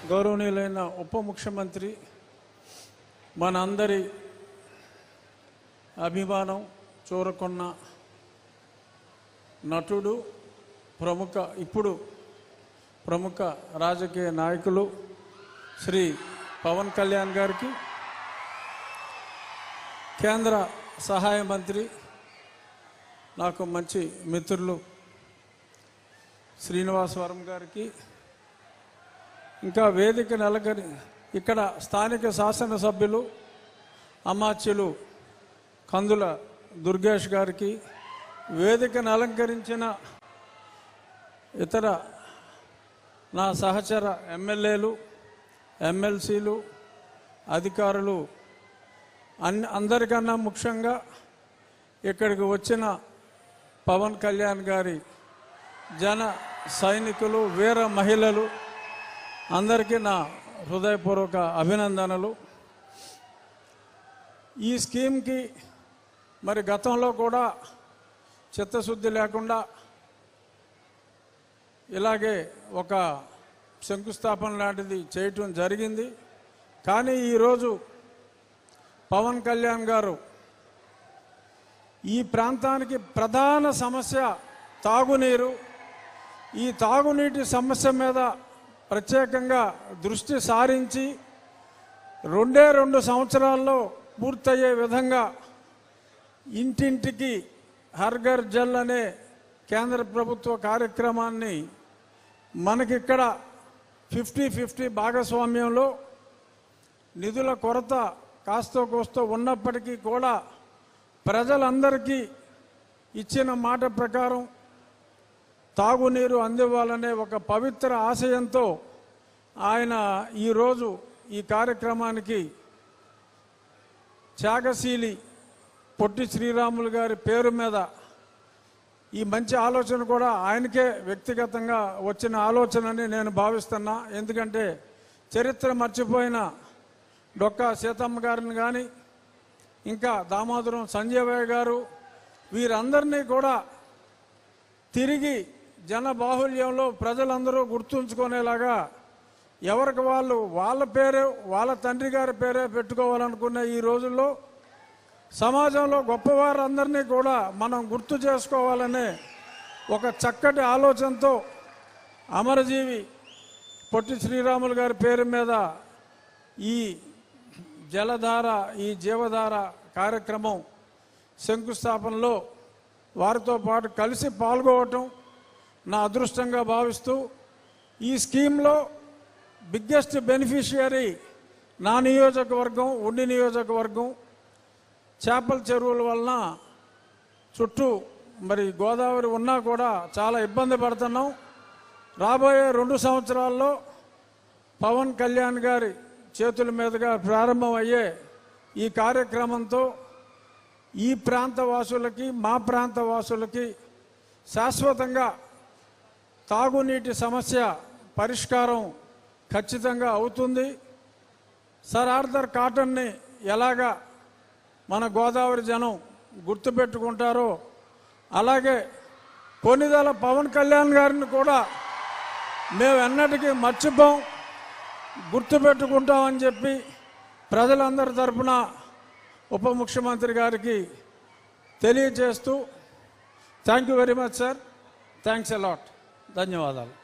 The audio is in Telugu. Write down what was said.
గౌరవనీయులైన ఉప ముఖ్యమంత్రి మనందరి అభిమానం చూరకొన్న నటుడు ప్రముఖ రాజకీయ నాయకులు శ్రీ పవన్ కళ్యాణ్ గారికి, కేంద్ర సహాయ మంత్రి నాకు మంచి మిత్రులు శ్రీనివాసవరం గారికి, ఇంకా వేదిక ఇక్కడ స్థానిక శాసనసభ్యులు అమాత్యులు కందుల దుర్గేష్ గారికి, వేదికను అలంకరించిన ఇతర నా సహచర ఎమ్మెల్యేలు, ఎమ్మెల్సీలు, అధికారులు అందరికన్నా ముఖ్యంగా ఇక్కడికి వచ్చిన పవన్ కళ్యాణ్ గారి జన సైనికులు, వీర మహిళలు అందరికీ నా హృదయపూర్వక అభినందనలు. ఈ స్కీమ్కి మరి గతంలో కూడా చిత్తశుద్ధి లేకుండా ఇలాగే ఒక శంకుస్థాపన లాంటిది చేయటం జరిగింది. కానీ ఈరోజు పవన్ కళ్యాణ్ గారు ఈ ప్రాంతానికి ప్రధాన సమస్య తాగునీరు, ఈ తాగునీటి సమస్య మీద ప్రత్యేకంగా దృష్టి సారించి 2 సంవత్సరాల్లో పూర్తయ్యే విధంగా ఇంటింటికి హర్ ఘర్ జల్ అనే కేంద్ర ప్రభుత్వ కార్యక్రమాన్ని మనకిక్కడ 50-50 భాగస్వామ్యంలో నిధుల కొరత కాస్తో కోస్తో ఉన్నప్పటికీ కూడా ప్రజలందరికీ ఇచ్చిన మాట ప్రకారం తాగునీరు అందివ్వాలనే ఒక పవిత్ర ఆశయంతో ఆయన ఈరోజు ఈ కార్యక్రమానికి త్యాగశీలి పొట్టి శ్రీరాములు గారి పేరు మీద ఈ మంచి ఆలోచన కూడా ఆయనకే వ్యక్తిగతంగా వచ్చిన ఆలోచనని నేను భావిస్తున్నా. ఎందుకంటే చరిత్ర మర్చిపోయిన డొక్కా సీతమ్మ గారిని కానీ, ఇంకా దామోదరం సంజయ్ గారు, వీరందరినీ కూడా తిరిగి జన బాహుల్యంలో ప్రజలందరూ గుర్తుంచుకునేలాగా ఎవరికి వాళ్ళ పేరే, వాళ్ళ తండ్రి గారి పేరే పెట్టుకోవాలనుకునే ఈ రోజుల్లో సమాజంలో గొప్పవారందరినీ కూడా మనం గుర్తు చేసుకోవాలనే ఒక చక్కటి ఆలోచనతో అమరజీవి పొట్టి శ్రీరాములు గారి పేరు మీద ఈ జలధార, ఈ జీవధార కార్యక్రమం శంకుస్థాపనలో వారితో పాటు కలిసి పాల్గొనటం నా అదృష్టంగా భావిస్తూ, ఈ స్కీమ్లో బిగ్గెస్ట్ బెనిఫిషియరీ నా నియోజకవర్గం, ఉండి నియోజకవర్గం. చేపల చెరువుల వలన చుట్టూ మరి గోదావరి ఉన్నా కూడా చాలా ఇబ్బంది పడుతున్నాం. రాబోయే 2 సంవత్సరాల్లో పవన్ కళ్యాణ్ గారి చేతుల మీదుగా ప్రారంభమయ్యే ఈ కార్యక్రమంతో ఈ ప్రాంత వాసులకి, మా ప్రాంత వాసులకి శాశ్వతంగా తాగునీటి సమస్య పరిష్కారం ఖచ్చితంగా అవుతుంది. సర్ ఆర్థర్ కాటన్ని ఎలాగా మన గోదావరి జనం గుర్తుపెట్టుకుంటారో అలాగే కొనిదెల పవన్ కళ్యాణ్ గారిని కూడా మేము ఎన్నటికీ మర్చిపోం, గుర్తుపెట్టుకుంటామని చెప్పి ప్రజలందరి తరఫున ఉప ముఖ్యమంత్రి గారికి తెలియజేస్తూ, thank you very much sir, thanks a lot, ధన్యవాదాలు.